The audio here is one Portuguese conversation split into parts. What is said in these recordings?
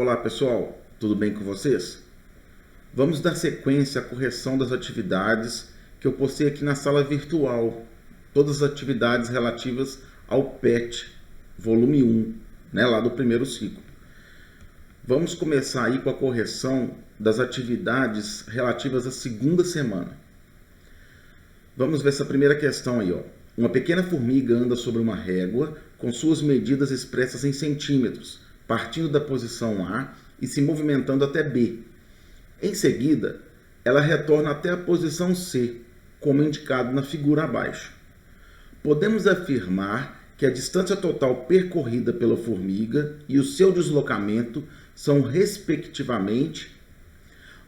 Olá pessoal, tudo bem com vocês? Vamos dar sequência à correção das atividades que eu postei aqui na sala virtual. Todas as atividades relativas ao PET, volume 1, lá do primeiro ciclo. Vamos começar aí com a correção das atividades relativas à segunda semana. Vamos ver essa primeira questão aí, ó. Uma pequena formiga anda sobre uma régua com suas medidas expressas em centímetros, partindo da posição A e se movimentando até B. Em seguida, ela retorna até a posição C, como indicado na figura abaixo. Podemos afirmar que a distância total percorrida pela formiga e o seu deslocamento são respectivamente...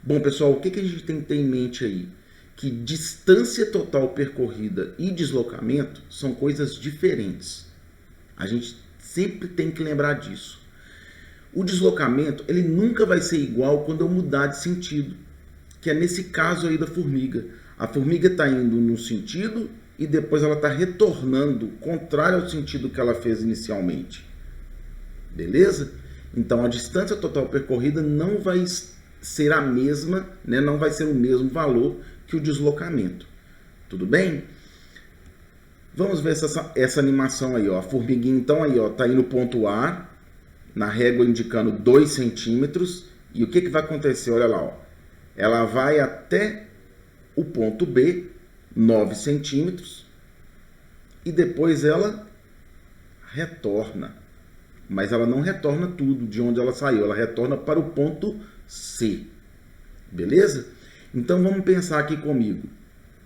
Bom, pessoal, o que a gente tem que ter em mente aí? Que distância total percorrida e deslocamento são coisas diferentes. A gente sempre tem que lembrar disso. O deslocamento, ele nunca vai ser igual quando eu mudar de sentido, que é nesse caso aí da formiga. A formiga está indo no sentido e depois ela está retornando, contrário ao sentido que ela fez inicialmente. Beleza? Então a distância total percorrida não vai ser a mesma, não vai ser o mesmo valor que o deslocamento. Tudo bem? Vamos ver essa animação aí, ó. A formiguinha então aí, ó, tá aí no ponto A, na régua indicando 2 centímetros. E o que vai acontecer? Olha lá, ó. Ela vai até o ponto B, 9 centímetros, e depois ela retorna. Mas ela não retorna tudo de onde ela saiu, ela retorna para o ponto C. Beleza? Então vamos pensar aqui comigo.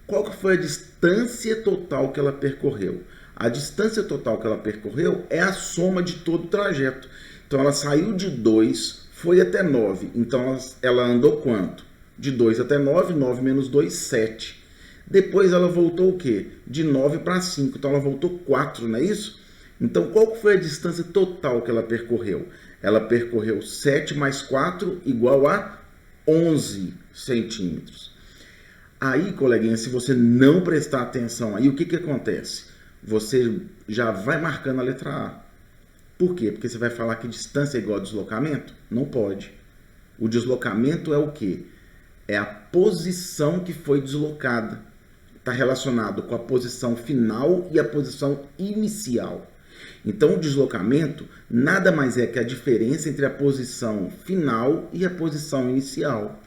Qual que foi a distância total que ela percorreu? A distância total que ela percorreu é a soma de todo o trajeto. Então ela saiu de 2, foi até 9. Então ela andou quanto? De 2 até 9, 9 menos 2, 7. Depois ela voltou o quê? De 9 para 5. Então ela voltou 4, não é isso? Então qual foi a distância total que ela percorreu? Ela percorreu 7 mais 4 igual a 11 centímetros. Aí, coleguinha, se você não prestar atenção aí, o que acontece? Você já vai marcando a letra A. Por quê? Porque você vai falar que distância é igual a deslocamento? Não pode. O deslocamento é o quê? É a posição que foi deslocada. Está relacionado com a posição final e a posição inicial. Então, o deslocamento nada mais é que a diferença entre a posição final e a posição inicial.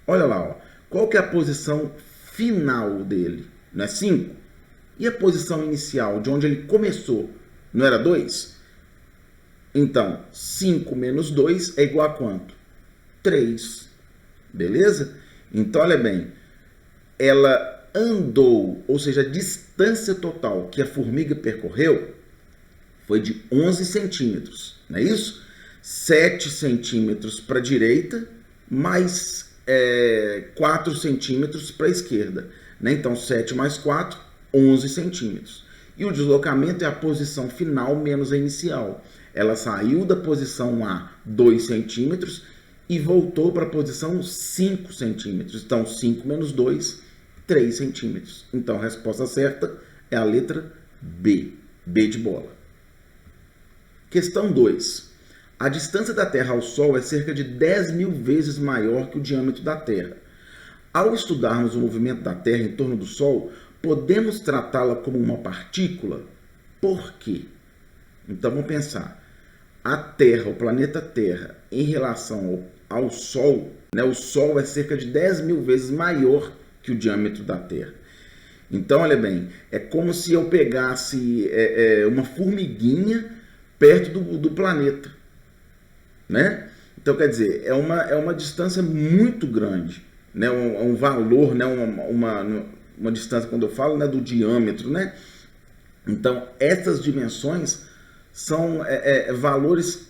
Olha lá, ó. Qual que é a posição final dele? Não é 5? E a posição inicial, de onde ele começou, não era 2? Então, 5 menos 2 é igual a quanto? 3. Beleza? Então, olha bem. Ela andou, ou seja, a distância total que a formiga percorreu foi de 11 centímetros, não é isso? 7 centímetros para a direita, mais 4 centímetros para a esquerda. Então, 7 mais 4, 11 centímetros. E o deslocamento é a posição final menos a inicial. Ela saiu da posição A, 2 centímetros, e voltou para a posição 5 centímetros. Então, 5 menos 2, 3 centímetros. Então, a resposta certa é a letra B. B de bola. Questão 2. A distância da Terra ao Sol é cerca de 10.000 vezes maior que o diâmetro da Terra. Ao estudarmos o movimento da Terra em torno do Sol, podemos tratá-la como uma partícula? Por quê? Então vamos pensar. A Terra, o planeta Terra, em relação ao Sol, o Sol é cerca de 10.000 vezes maior que o diâmetro da Terra. Então, olha bem, é como se eu pegasse uma formiguinha perto do planeta, Então, quer dizer, é uma distância muito grande, um valor, uma distância, quando eu falo, do diâmetro, Então, essas dimensões são valores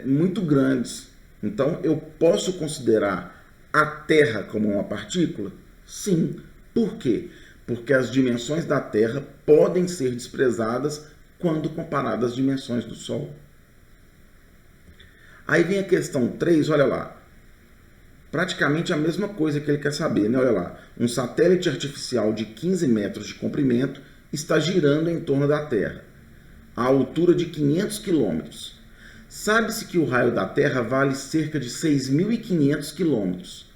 muito grandes. Então, eu posso considerar a Terra como uma partícula? Sim. Por quê? Porque as dimensões da Terra podem ser desprezadas quando comparadas às dimensões do Sol. Aí vem a questão 3, olha lá. Praticamente a mesma coisa que ele quer saber, Olha lá. Um satélite artificial de 15 metros de comprimento está girando em torno da Terra, a altura de 500 quilômetros. Sabe-se que o raio da Terra vale cerca de 6.500 quilômetros.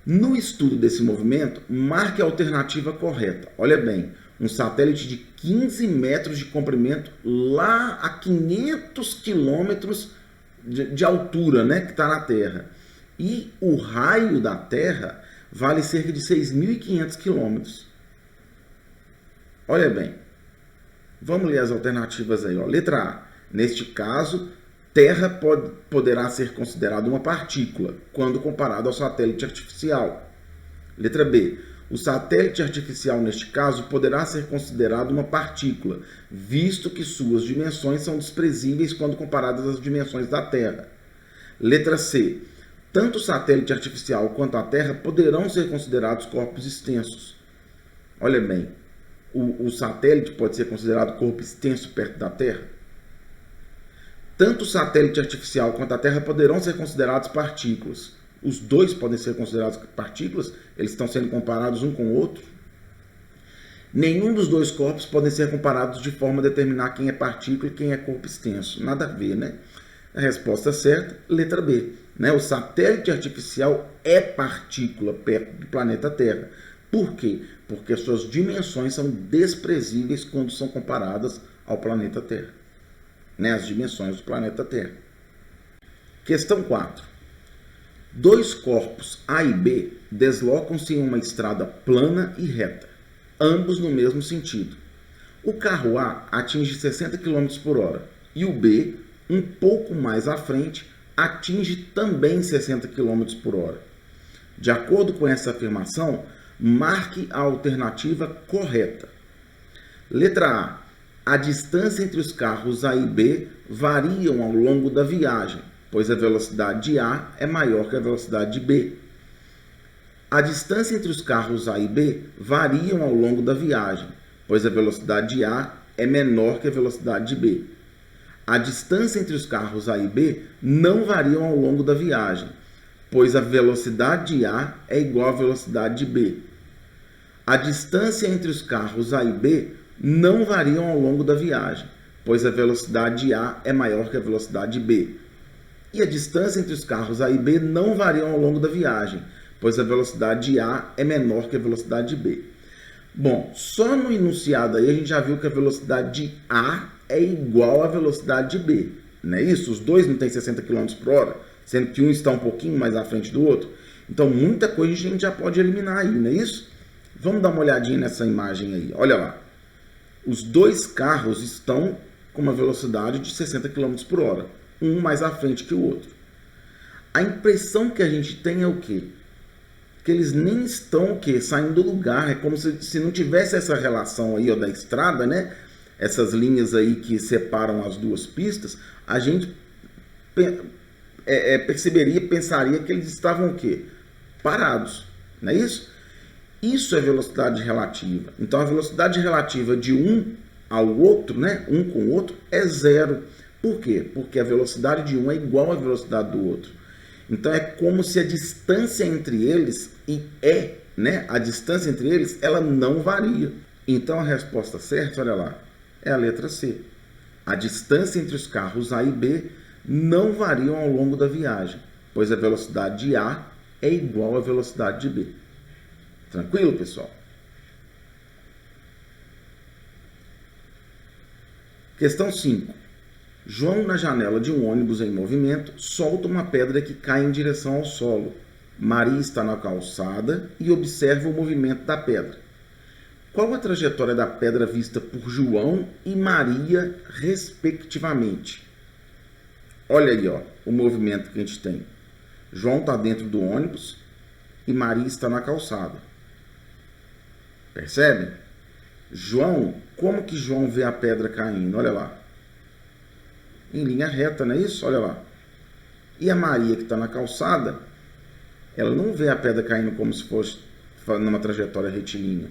No estudo desse movimento, marque a alternativa correta. Olha bem, um satélite de 15 metros de comprimento lá a 500 quilômetros de altura, né, que está na Terra. E o raio da Terra vale cerca de 6.500 quilômetros. Olha bem, vamos ler as alternativas aí. Ó. Letra A, neste caso, Terra poderá ser considerada uma partícula, quando comparado ao satélite artificial. Letra B, o satélite artificial, neste caso, poderá ser considerado uma partícula, visto que suas dimensões são desprezíveis quando comparadas às dimensões da Terra. Letra C, tanto o satélite artificial quanto a Terra poderão ser considerados corpos extensos. Olha bem, o satélite pode ser considerado corpo extenso perto da Terra. Tanto o satélite artificial quanto a Terra poderão ser considerados partículas. Os dois podem ser considerados partículas, eles estão sendo comparados um com o outro. Nenhum dos dois corpos podem ser comparados de forma a determinar quem é partícula e quem é corpo extenso. Nada a ver, né? A resposta certa, letra B. Né? O satélite artificial é partícula perto do planeta Terra. Por quê? Porque as suas dimensões são desprezíveis quando são comparadas ao planeta Terra. Né, as dimensões do planeta Terra. Questão 4. Dois corpos A e B deslocam-se em uma estrada plana e reta, ambos no mesmo sentido. O carro A atinge 60 km por hora e o B, um pouco mais à frente, atinge também 60 km por hora. De acordo com essa afirmação, marque a alternativa correta. Letra A. A distância entre os carros A e B variam ao longo da viagem, pois a velocidade de A é maior que a velocidade de B. A distância entre os carros A e B variam ao longo da viagem, pois a velocidade de A é menor que a velocidade de B. A distância entre os carros A e B não variam ao longo da viagem, pois a velocidade de A é igual à velocidade de B. A distância entre os carros A e B não variam ao longo da viagem, pois a velocidade de A é maior que a velocidade de B. E a distância entre os carros A e B não variam ao longo da viagem, pois a velocidade de A é menor que a velocidade de B. Bom, só no enunciado aí a gente já viu que a velocidade de A é igual à velocidade de B. Não é isso? Os dois não têm 60 km por hora, sendo que um está um pouquinho mais à frente do outro. Então, muita coisa a gente já pode eliminar aí, não é isso? Vamos dar uma olhadinha nessa imagem aí. Olha lá. Os dois carros estão com uma velocidade de 60 km por hora, um mais à frente que o outro. A impressão que a gente tem é o quê? Que eles nem estão saindo do lugar, é como se não tivesse essa relação aí, ó, da estrada, né? Essas linhas aí que separam as duas pistas, a gente pensaria que eles estavam o quê? Parados, não é isso? Isso é velocidade relativa. Então, a velocidade relativa de um ao outro, né, um com o outro, é zero. Por quê? Porque a velocidade de um é igual à velocidade do outro. Então, é como se a distância entre eles, a distância entre eles, ela não varia. Então, a resposta certa, olha lá, é a letra C. A distância entre os carros A e B não variam ao longo da viagem, pois a velocidade de A é igual à velocidade de B. Tranquilo, pessoal? Questão 5. João, na janela de um ônibus em movimento, solta uma pedra que cai em direção ao solo. Maria está na calçada e observa o movimento da pedra. Qual a trajetória da pedra vista por João e Maria, respectivamente? Olha aí, ó, o movimento que a gente tem. João está dentro do ônibus e Maria está na calçada. Percebe? João, como que João vê a pedra caindo? Olha lá. Em linha reta, não é isso? Olha lá. E a Maria, que está na calçada, ela não vê a pedra caindo como se fosse numa trajetória retilínea,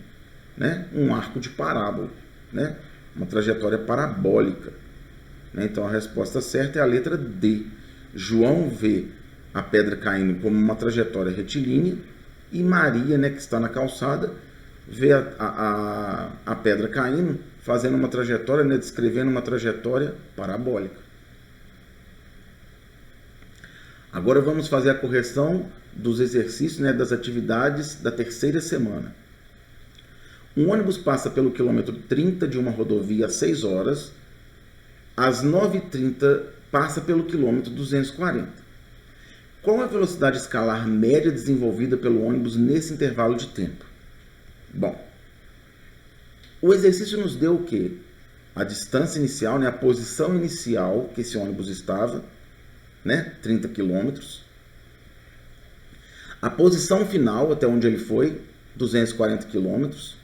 né? Um arco de parábola, né? Uma trajetória parabólica. Né? Então, a resposta certa é a letra D. João vê a pedra caindo como uma trajetória retilínea e Maria, né, que está na calçada, vê a pedra caindo, fazendo uma trajetória, né, descrevendo uma trajetória parabólica. Agora vamos fazer a correção dos exercícios, né, das atividades da terceira semana. Um ônibus passa pelo quilômetro 30 de uma rodovia às 6 horas, às 9h30 passa pelo quilômetro 240. Qual a velocidade escalar média desenvolvida pelo ônibus nesse intervalo de tempo? Bom, o exercício nos deu o quê? A distância inicial, né, a posição inicial que esse ônibus estava, né, 30 quilômetros. A posição final, até onde ele foi, 240 quilômetros.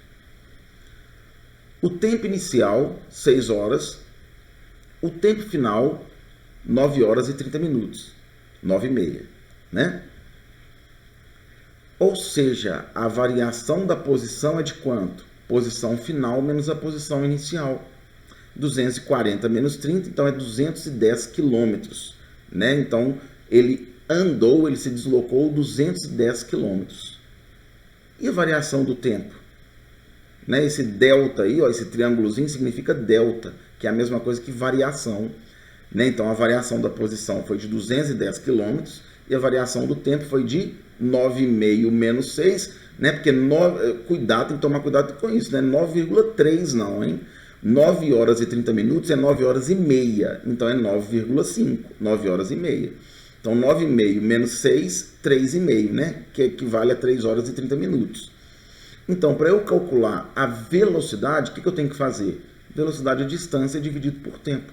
O tempo inicial, 6 horas. O tempo final, 9 horas e 30 minutos. 9h30, né? Ou seja, a variação da posição é de quanto? Posição final menos a posição inicial. 240 menos 30, então é 210 quilômetros, né? Então, ele se deslocou 210 quilômetros. E a variação do tempo? Né? Esse delta aí, ó, esse triângulozinho significa delta, que é a mesma coisa que variação. Né? Então, a variação da posição foi de 210 km e a variação do tempo foi de 9,5 menos 6, né? Porque tem que tomar cuidado com isso, né? 9,3 não, hein? 9 horas e 30 minutos é 9 horas e meia, então é 9,5, 9 horas e meia. Então, 9,5 menos 6, 3,5, né? Que equivale a 3 horas e 30 minutos. Então, para eu calcular a velocidade, o que eu tenho que fazer? Velocidade é distância dividido por tempo.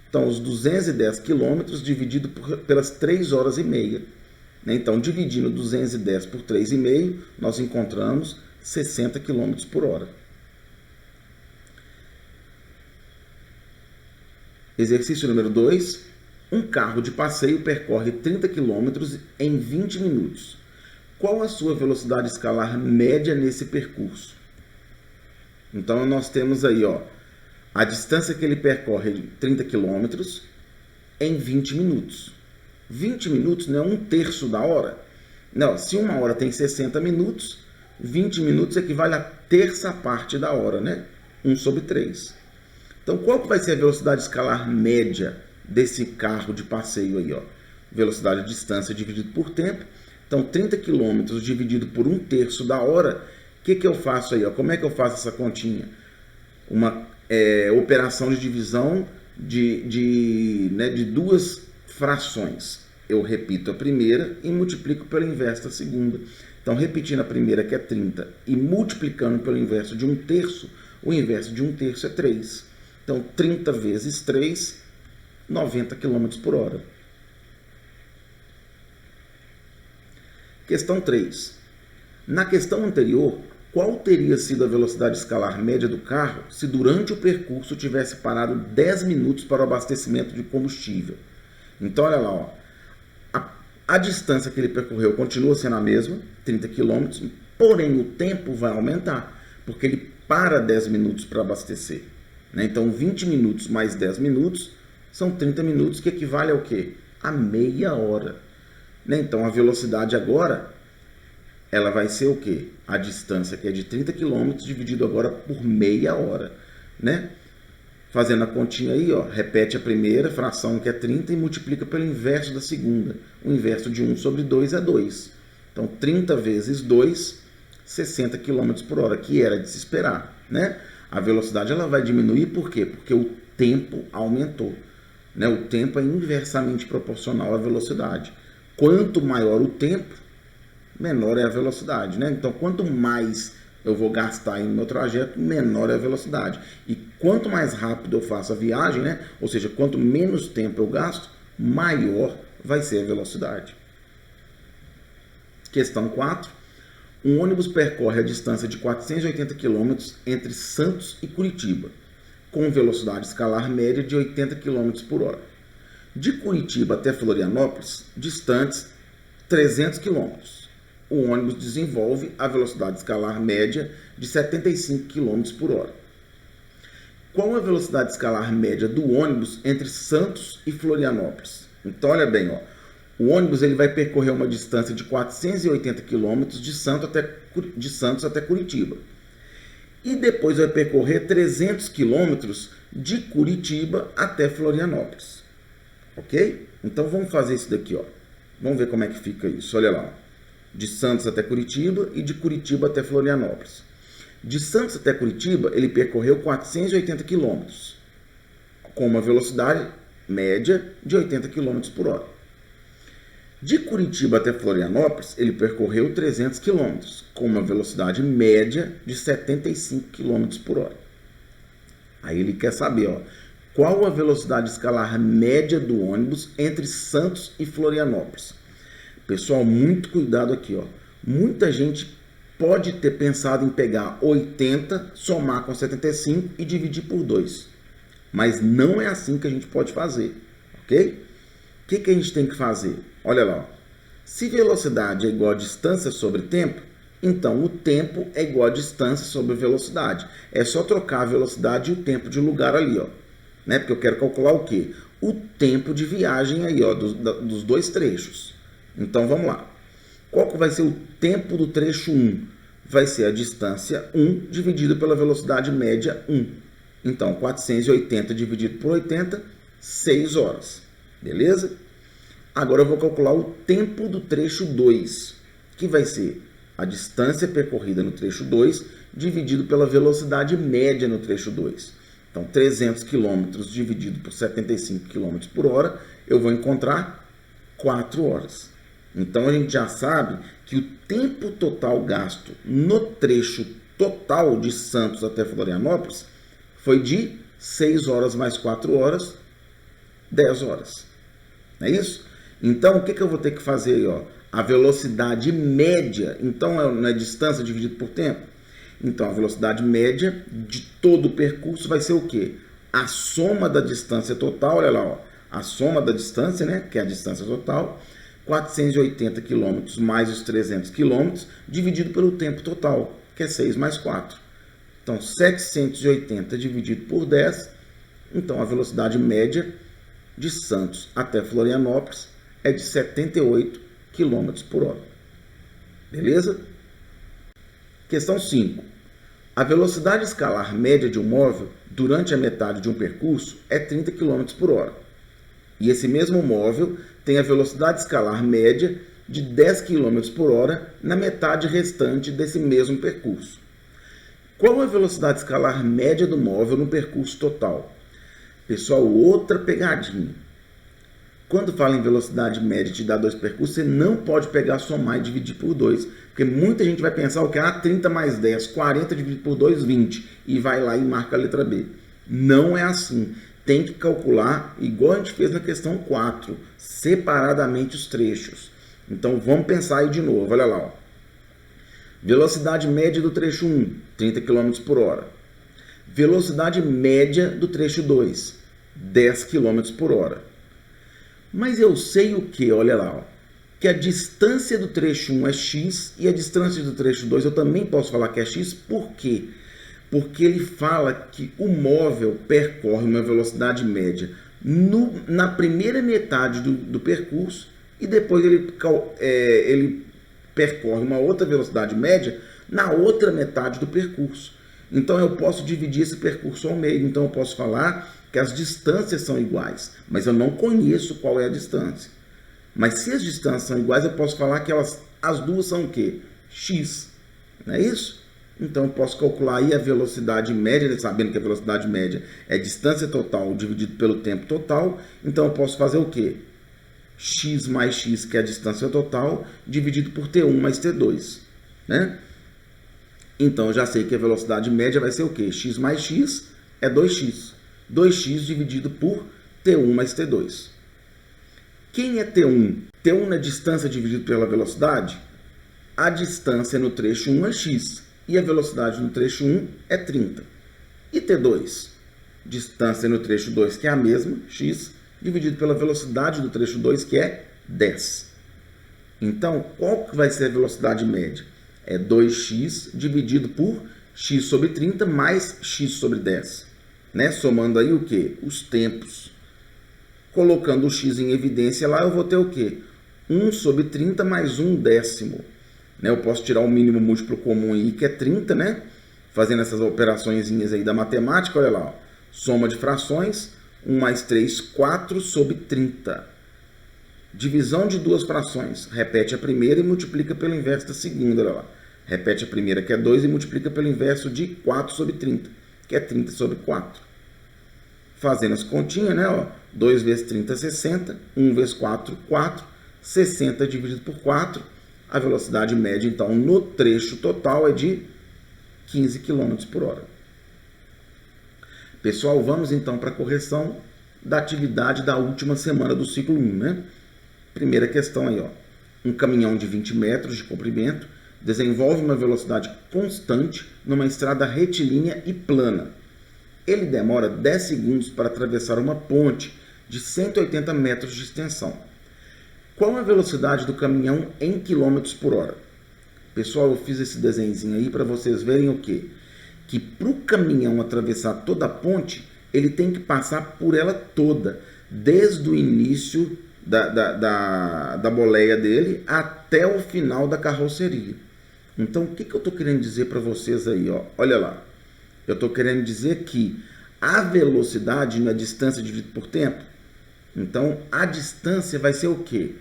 Então, os 210 quilômetros dividido pelas 3 horas e meia. Então, dividindo 210 por 3,5, nós encontramos 60 km por hora. Exercício número 2. Um carro de passeio percorre 30 km em 20 minutos. Qual a sua velocidade escalar média nesse percurso? Então, nós temos aí, ó, a distância que ele percorre de 30 km em 20 minutos. 20 minutos não é 1/3 da hora. Não, se uma hora tem 60 minutos, 20 minutos equivale a terça parte da hora, né? 1/3. Então, qual que vai ser a velocidade escalar média desse carro de passeio aí, ó? Velocidade de distância dividido por tempo. Então, 30 km dividido por 1/3 da hora. O que eu faço aí, ó? Como é que eu faço essa continha? Uma operação de divisão de duas frações. Eu repito a primeira e multiplico pelo inverso da segunda. Então, repetindo a primeira, que é 30, e multiplicando pelo inverso de 1/3, o inverso de 1/3 é 3. Então, 30 vezes 3, 90 km por hora. Questão 3. Na questão anterior, qual teria sido a velocidade escalar média do carro se durante o percurso tivesse parado 10 minutos para o abastecimento de combustível? Então, olha lá, ó. A distância que ele percorreu continua sendo a mesma, 30 km, porém o tempo vai aumentar, porque ele para 10 minutos para abastecer. Né? Então, 20 minutos mais 10 minutos são 30 minutos, que equivale ao quê? A meia hora. Né? Então, a velocidade agora, ela vai ser o quê? A distância, que é de 30 km, dividido agora por meia hora. Né? Fazendo a continha aí, ó, repete a primeira fração, que é 30, e multiplica pelo inverso da segunda. O inverso de 1/2 é 2. Então, 30 vezes 2, 60 km por hora, que era de se esperar. Né? A velocidade ela vai diminuir, por quê? Porque o tempo aumentou. Né? O tempo é inversamente proporcional à velocidade. Quanto maior o tempo, menor é a velocidade. Né? Então, quanto mais eu vou gastar aí no meu trajeto, menor é a velocidade. E quanto mais rápido eu faço a viagem, né? Ou seja, quanto menos tempo eu gasto, maior vai ser a velocidade. Questão 4. Um ônibus percorre a distância de 480 km entre Santos e Curitiba, com velocidade escalar média de 80 km por hora. De Curitiba até Florianópolis, distantes 300 km. O ônibus desenvolve a velocidade escalar média de 75 km por hora. Qual a velocidade escalar média do ônibus entre Santos e Florianópolis? Então, olha bem, ó, o ônibus ele vai percorrer uma distância de 480 km de Santos até Curitiba. E depois vai percorrer 300 km de Curitiba até Florianópolis. Ok? Então, vamos fazer isso daqui, ó. Vamos ver como é que fica isso. Olha lá. De Santos até Curitiba e de Curitiba até Florianópolis. De Santos até Curitiba, ele percorreu 480 km, com uma velocidade média de 80 km por hora. De Curitiba até Florianópolis, ele percorreu 300 km, com uma velocidade média de 75 km por hora. Aí ele quer saber, ó, qual a velocidade escalar média do ônibus entre Santos e Florianópolis. Pessoal, muito cuidado aqui, ó. Muita gente pode ter pensado em pegar 80, somar com 75 e dividir por 2. Mas não é assim que a gente pode fazer, ok? O que a gente tem que fazer? Olha lá, ó. Se velocidade é igual a distância sobre tempo, então o tempo é igual a distância sobre velocidade. É só trocar a velocidade e o tempo de lugar ali, ó. Né? Porque eu quero calcular o quê? O tempo de viagem aí, ó, dos dois trechos. Então vamos lá. Qual que vai ser o tempo do trecho 1? Vai ser a distância 1 dividido pela velocidade média 1. Então 480 dividido por 80, 6 horas. Beleza? Agora eu vou calcular o tempo do trecho 2, que vai ser a distância percorrida no trecho 2 dividido pela velocidade média no trecho 2. Então 300 km dividido por 75 km por hora, eu vou encontrar 4 horas. Então a gente já sabe que o tempo total gasto no trecho total de Santos até Florianópolis foi de 6 horas mais 4 horas, 10 horas. Não é isso? Então o que eu vou ter que fazer aí, ó? A velocidade média, então não é distância dividido por tempo? Então a velocidade média de todo o percurso vai ser o quê? A soma da distância total, olha lá, ó, a soma da distância, né, que é a distância total, 480 km mais os 300 km, dividido pelo tempo total, que é 6 mais 4. Então, 780 dividido por 10, então a velocidade média de Santos até Florianópolis é de 78 km por hora. Beleza? Questão 5. A velocidade escalar média de um móvel durante a metade de um percurso é 30 km por hora. E esse mesmo móvel tem a velocidade escalar média de 10 km por hora na metade restante desse mesmo percurso. Qual a velocidade escalar média do móvel no percurso total? Pessoal, outra pegadinha. Quando fala em velocidade média de dar dois percursos, você não pode pegar, somar e dividir por 2. Porque muita gente vai pensar o que? 30 mais 10, 40 dividido por 2, 20. E vai lá e marca a letra B. Não é assim. Tem que calcular, igual a gente fez na questão 4, separadamente os trechos. Então vamos pensar aí de novo, olha lá. Ó. Velocidade média do trecho 1, 30 km por hora. Velocidade média do trecho 2, 10 km por hora. Mas eu sei o que? Olha lá. Ó, que a distância do trecho 1 é x e a distância do trecho 2 eu também posso falar que é x. Por quê? Porque ele fala que o móvel percorre uma velocidade média na primeira metade do percurso e depois ele percorre uma outra velocidade média na outra metade do percurso. Então eu posso dividir esse percurso ao meio. Então eu posso falar que as distâncias são iguais, mas eu não conheço qual é a distância. Mas se as distâncias são iguais, eu posso falar que as duas são o quê? X. Não é isso? Então eu posso calcular aí a velocidade média, sabendo que a velocidade média é distância total dividido pelo tempo total. Então eu posso fazer o quê? X mais x, que é a distância total, dividido por T1 mais T2. Né? Então eu já sei que a velocidade média vai ser o quê? X mais x é 2x. 2x dividido por T1 mais T2. Quem é T1? T1 é distância dividido pela velocidade? A distância no trecho 1 é x. E a velocidade no trecho 1 é 30. E T2? Distância no trecho 2, que é a mesma, x, dividido pela velocidade do trecho 2, que é 10. Então, qual que vai ser a velocidade média? É 2x dividido por x sobre 30 mais x sobre 10. Né? Somando aí o quê? Os tempos. Colocando o x em evidência lá, eu vou ter o quê? 1 sobre 30 mais 1/10. Eu posso tirar o mínimo múltiplo comum aí, que é 30, né? Fazendo essas operações aí da matemática, olha lá. Ó. Soma de frações, 1 mais 3, 4 sobre 30. Divisão de duas frações. Repete a primeira e multiplica pelo inverso da segunda. Olha lá. Repete a primeira, que é 2, e multiplica pelo inverso de 4 sobre 30, que é 30 sobre 4. Fazendo as continhas, né? Ó, 2 vezes 30 é 60. 1 vezes 4, 4. 60 dividido por 4. A velocidade média, então, no trecho total é de 15 km por hora. Pessoal, vamos então para a correção da atividade da última semana do ciclo 1, né? Primeira questão aí, ó. Um caminhão de 20 metros de comprimento desenvolve uma velocidade constante numa estrada retilínea e plana. Ele demora 10 segundos para atravessar uma ponte de 180 metros de extensão. Qual a velocidade do caminhão em quilômetros por hora? Pessoal, eu fiz esse desenhozinho aí para vocês verem o quê? Que para o caminhão atravessar toda a ponte, ele tem que passar por ela toda, desde o início da boleia dele até o final da carroceria. Então, o que eu estou querendo dizer para vocês aí? Ó? Olha lá. Eu estou querendo dizer que a velocidade na distância dividida por tempo. Então, a distância vai ser o quê?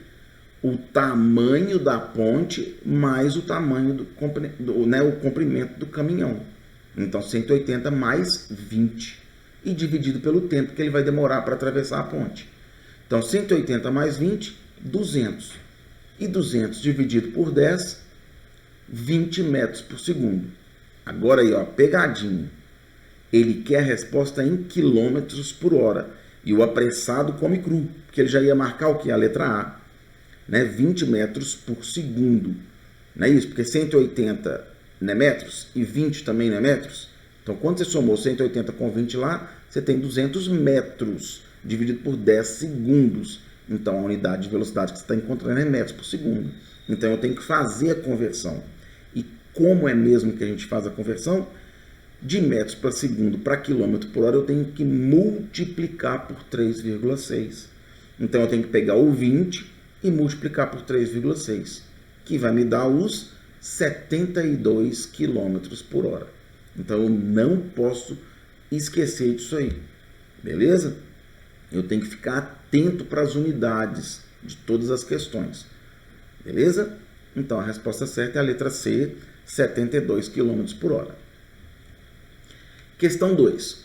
O tamanho da ponte mais o tamanho o comprimento do caminhão. Então, 180 mais 20. E dividido pelo tempo que ele vai demorar para atravessar a ponte. Então, 180 mais 20, 200. E 200 dividido por 10, 20 metros por segundo. Agora aí, ó, pegadinha. Ele quer a resposta em quilômetros por hora. E o apressado come cru, porque ele já ia marcar o que? A letra A. Né? 20 metros por segundo. Não é isso? Porque 180 não é metros e 20 também não é metros. Então, quando você somou 180 com 20 lá, você tem 200 metros dividido por 10 segundos. Então, a unidade de velocidade que você está encontrando é metros por segundo. Então, eu tenho que fazer a conversão. E como é mesmo que a gente faz a conversão? De metros por segundo para quilômetro por hora, eu tenho que multiplicar por 3,6. Então, eu tenho que pegar o 20 e multiplicar por 3,6, que vai me dar os 72 km por hora. Então, eu não posso esquecer disso aí. Beleza? Eu tenho que ficar atento para as unidades de todas as questões. Beleza? Então, a resposta certa é a letra C, 72 km por hora. Questão 2.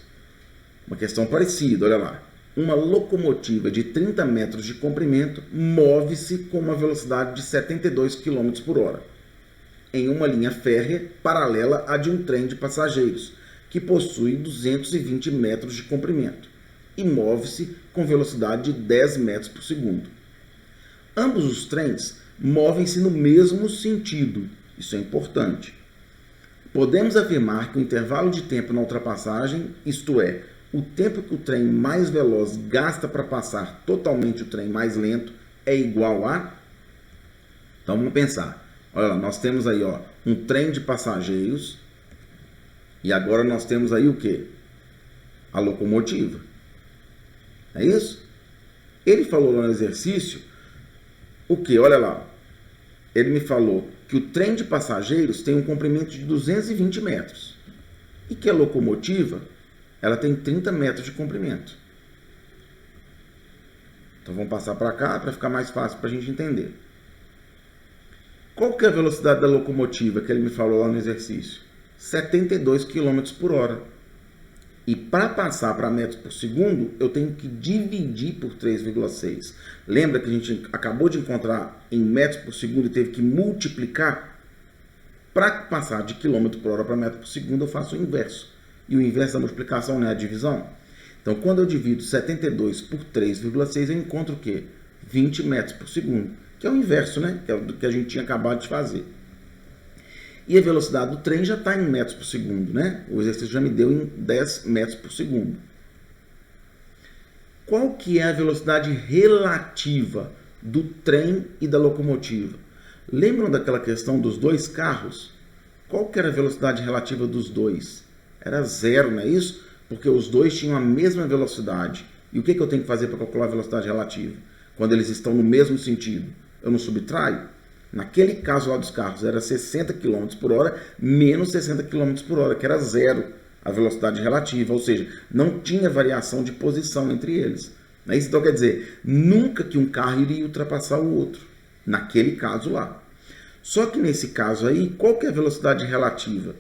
Uma questão parecida, olha lá. Uma locomotiva de 30 metros de comprimento move-se com uma velocidade de 72 km por hora em uma linha férrea paralela à de um trem de passageiros, que possui 220 metros de comprimento e move-se com velocidade de 10 metros por segundo. Ambos os trens movem-se no mesmo sentido. Isso é importante. Podemos afirmar que o intervalo de tempo na ultrapassagem, isto é, o tempo que o trem mais veloz gasta para passar totalmente o trem mais lento, é igual a... Então vamos pensar. Olha lá, nós temos aí, ó, um trem de passageiros e agora nós temos aí o quê? A locomotiva. É isso? Ele falou lá no exercício o quê? Olha lá. Ele me falou que o trem de passageiros tem um comprimento de 220 metros e que a locomotiva ela tem 30 metros de comprimento. Então vamos passar para cá para ficar mais fácil para a gente entender. Qual que é a velocidade da locomotiva que ele me falou lá no exercício? 72 km por hora. E para passar para metros por segundo, eu tenho que dividir por 3,6. Lembra que a gente acabou de encontrar em metros por segundo e teve que multiplicar? Para passar de quilômetro por hora para metro por segundo, eu faço o inverso. E o inverso da multiplicação não é a divisão? Então, quando eu divido 72 por 3,6, eu encontro o quê? 20 metros por segundo. Que é o inverso, né? Que é do que a gente tinha acabado de fazer. E a velocidade do trem já está em metros por segundo, né? O exercício já me deu em 10 metros por segundo. Qual que é a velocidade relativa do trem e da locomotiva? Lembram daquela questão dos dois carros? Qual que era a velocidade relativa dos dois? Era zero, não é isso? Porque os dois tinham a mesma velocidade. E o que eu tenho que fazer para calcular a velocidade relativa? Quando eles estão no mesmo sentido, eu não subtraio? Naquele caso lá dos carros, era 60 km por hora menos 60 km por hora, que era zero a velocidade relativa. Ou seja, não tinha variação de posição entre eles. Não é isso? Então quer dizer, nunca que um carro iria ultrapassar o outro, naquele caso lá. Só que nesse caso aí, qual que é a velocidade relativa?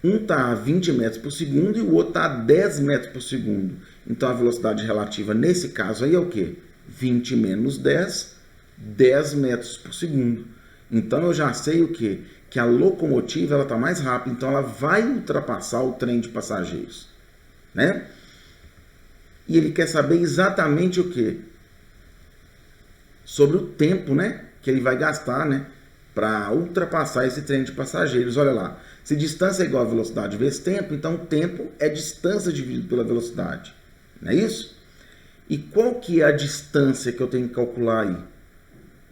Um está a 20 metros por segundo e o outro está a 10 metros por segundo. Então a velocidade relativa nesse caso aí é o quê? 20 menos 10, 10 metros por segundo. Então eu já sei o quê? Que a locomotiva está mais rápida, então ela vai ultrapassar o trem de passageiros, né? E ele quer saber exatamente o quê? Sobre o tempo, né? Que ele vai gastar, né? Para ultrapassar esse trem de passageiros. Olha lá, se distância é igual a velocidade vezes tempo, então o tempo é distância dividido pela velocidade. Não é isso? E qual que é a distância que eu tenho que calcular aí?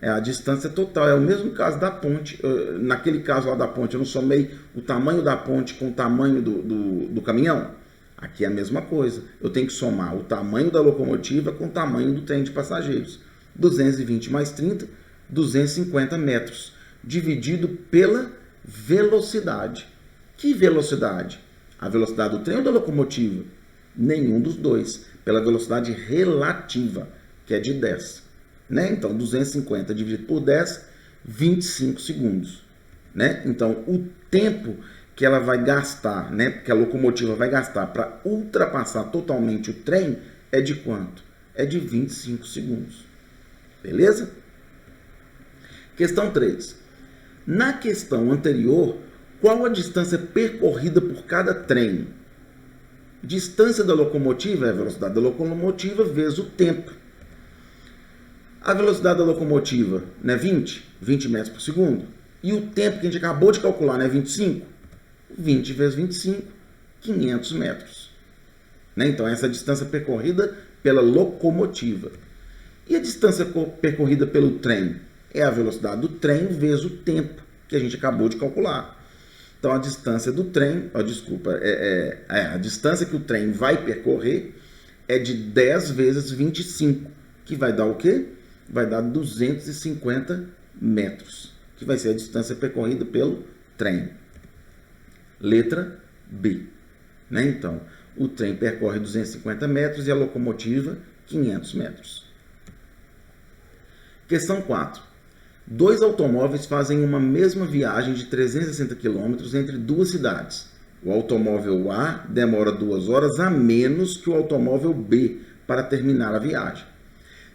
É a distância total. É o mesmo caso da ponte. Naquele caso lá da ponte, eu não somei o tamanho da ponte com o tamanho do caminhão? Aqui é a mesma coisa. Eu tenho que somar o tamanho da locomotiva com o tamanho do trem de passageiros. 220 mais 30, 250 metros. Dividido pela velocidade. Que velocidade? A velocidade do trem ou da locomotiva? Nenhum dos dois. Pela velocidade relativa, que é de 10. Né? Então, 250 dividido por 10, 25 segundos. Né? Então, o tempo que ela vai gastar, né, que a locomotiva vai gastar para ultrapassar totalmente o trem é de quanto? É de 25 segundos. Beleza? Questão 3. Na questão anterior, qual a distância percorrida por cada trem? Distância da locomotiva é a velocidade da locomotiva vezes o tempo. A velocidade da locomotiva, né, 20 metros por segundo. E o tempo que a gente acabou de calcular, né, 25? 20 vezes 25, 500 metros. Né? Então, essa é a distância percorrida pela locomotiva. E a distância percorrida pelo trem? É a velocidade do trem vezes o tempo que a gente acabou de calcular. Então, a distância do trem, a distância que o trem vai percorrer é de 10 vezes 25, que vai dar o quê? Vai dar 250 metros, que vai ser a distância percorrida pelo trem. Letra B. Né? Então, o trem percorre 250 metros e a locomotiva 500 metros. Questão 4. Dois automóveis fazem uma mesma viagem de 360 km entre duas cidades. O automóvel A demora 2 horas a menos que o automóvel B para terminar a viagem.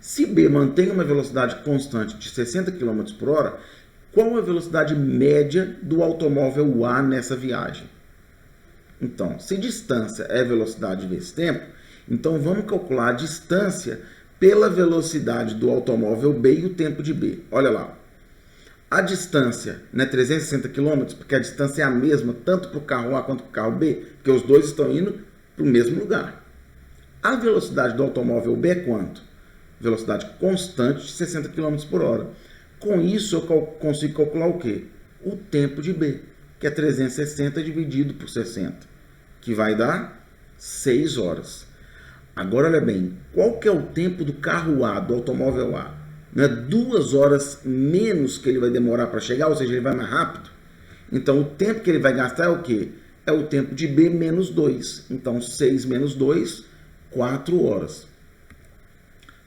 Se B mantém uma velocidade constante de 60 km por hora, qual a velocidade média do automóvel A nessa viagem? Então, se distância é velocidade vezes tempo, então vamos calcular a distância pela velocidade do automóvel B e o tempo de B. Olha lá. A distância, né, 360 km, porque a distância é a mesma, tanto para o carro A quanto para o carro B, porque os dois estão indo para o mesmo lugar. A velocidade do automóvel B é quanto? Velocidade constante de 60 km por hora. Com isso, eu consigo calcular o quê? O tempo de B, que é 360 dividido por 60, que vai dar 6 horas. Agora, olha bem, qual que é o tempo do carro A, do automóvel A? Não é 2 horas menos que ele vai demorar para chegar, ou seja, ele vai mais rápido? Então, o tempo que ele vai gastar é o quê? É o tempo de B menos 2. Então, 6 menos 2, 4 horas.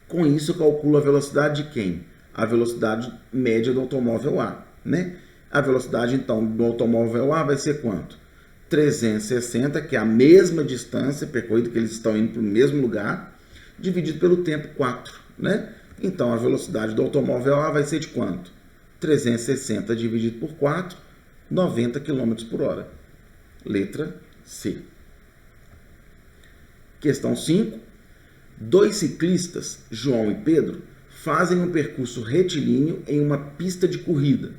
Com isso, eu calculo a velocidade de quem? A velocidade média do automóvel A, né? A velocidade, então, do automóvel A vai ser quanto? 360, que é a mesma distância percorrida, que eles estão indo para o mesmo lugar, dividido pelo tempo 4, né? Então, a velocidade do automóvel A vai ser de quanto? 360 dividido por 4, 90 km por hora. Letra C. Questão 5. Dois ciclistas, João e Pedro, fazem um percurso retilíneo em uma pista de corrida.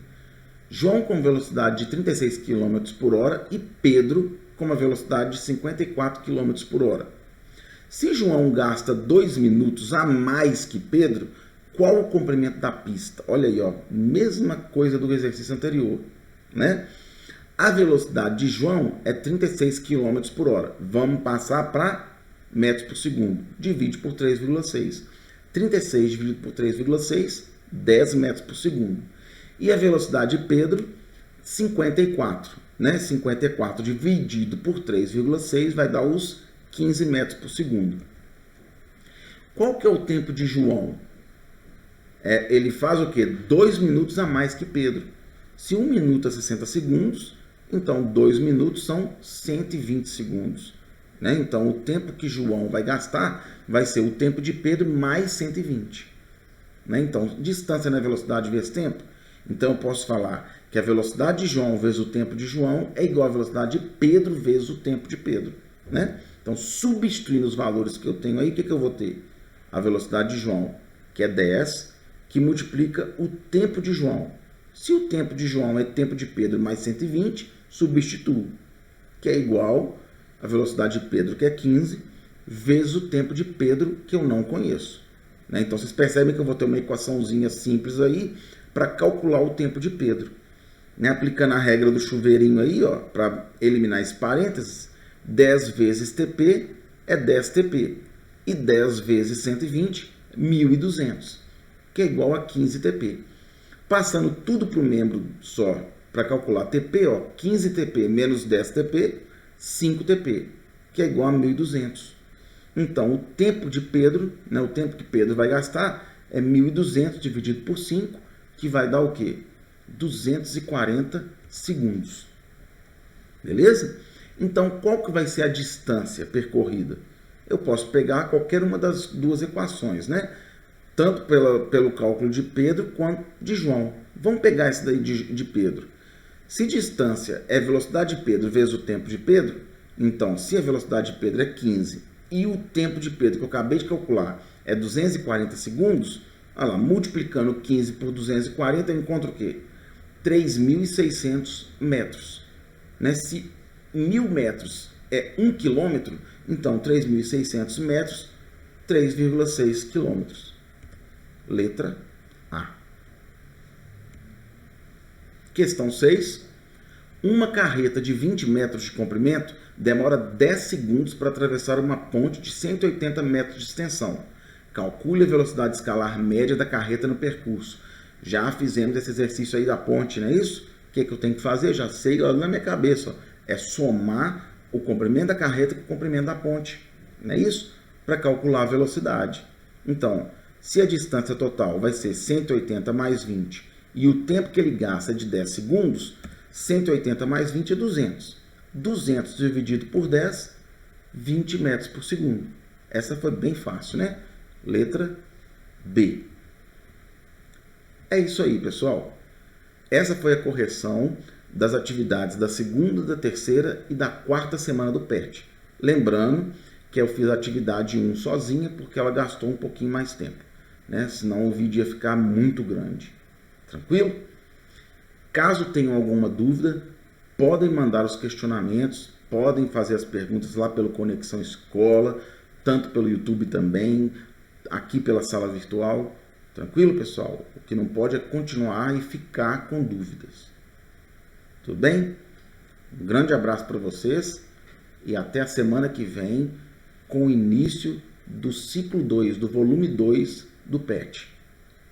João com velocidade de 36 km por hora e Pedro com uma velocidade de 54 km por hora. Se João gasta 2 minutos a mais que Pedro, qual o comprimento da pista? Olha aí, ó, mesma coisa do exercício anterior, né? A velocidade de João é 36 km por hora. Vamos passar para metros por segundo. Divide por 3,6. 36 dividido por 3,6, 10 metros por segundo. E a velocidade de Pedro, 54. Né? 54 dividido por 3,6 vai dar os 15 metros por segundo. Qual que é o tempo de João? Ele faz o quê? 2 minutos a mais que Pedro. Se 1 minuto é 60 segundos, então 2 minutos são 120 segundos. Né? Então o tempo que João vai gastar vai ser o tempo de Pedro mais 120. Né? Então, distância não é velocidade vezes tempo. Então eu posso falar que a velocidade de João vezes o tempo de João é igual à velocidade de Pedro vezes o tempo de Pedro. Né? Então, substituindo os valores que eu tenho aí, o que eu vou ter? A velocidade de João, que é 10, que multiplica o tempo de João. Se o tempo de João é tempo de Pedro mais 120, substituo, que é igual a velocidade de Pedro, que é 15, vezes o tempo de Pedro, que eu não conheço. Né? Então, vocês percebem que eu vou ter uma equaçãozinha simples aí para calcular o tempo de Pedro. Né? Aplicando a regra do chuveirinho aí, para eliminar esse parênteses, 10 vezes TP é 10 TP. E 10 vezes 120, 1.200, que é igual a 15 TP. Passando tudo para o membro só, para calcular TP, 15 TP menos 10 TP, 5 TP, que é igual a 1.200. Então, o tempo de Pedro, né, o tempo que Pedro vai gastar é 1.200 dividido por 5, que vai dar o quê? 240 segundos. Beleza? Então, qual que vai ser a distância percorrida? Eu posso pegar qualquer uma das duas equações, né? Tanto pelo cálculo de Pedro quanto de João. Vamos pegar esse daí de Pedro. Se distância é velocidade de Pedro vezes o tempo de Pedro, então, se a velocidade de Pedro é 15 e o tempo de Pedro que eu acabei de calcular é 240 segundos, olha lá, multiplicando 15 por 240, eu encontro o quê? 3.600 metros. Né? Se 1.000 metros é 1 quilômetro, então 3.600 metros, 3,6 quilômetros. Letra A. Questão 6. Uma carreta de 20 metros de comprimento demora 10 segundos para atravessar uma ponte de 180 metros de extensão. Calcule a velocidade escalar média da carreta no percurso. Já fizemos esse exercício aí da ponte, não é isso? O que eu tenho que fazer? Já sei, olha na minha cabeça. É somar o comprimento da carreta com o comprimento da ponte. Não é isso? Para calcular a velocidade. Então, se a distância total vai ser 180 mais 20 e o tempo que ele gasta é de 10 segundos, 180 mais 20 é 200. 200 dividido por 10, 20 metros por segundo. Essa foi bem fácil, né? Letra B. É isso aí, pessoal. Essa foi a correção das atividades da segunda, da terceira e da quarta semana do PET. Lembrando que eu fiz a atividade 1 sozinha porque ela gastou um pouquinho mais tempo, né? Senão o vídeo ia ficar muito grande. Tranquilo? Caso tenham alguma dúvida, podem mandar os questionamentos, podem fazer as perguntas lá pelo Conexão Escola, tanto pelo YouTube também, aqui pela sala virtual. Tranquilo, pessoal? O que não pode é continuar e ficar com dúvidas. Tudo bem? Um grande abraço para vocês e até a semana que vem com o início do ciclo 2, do volume 2 do PET.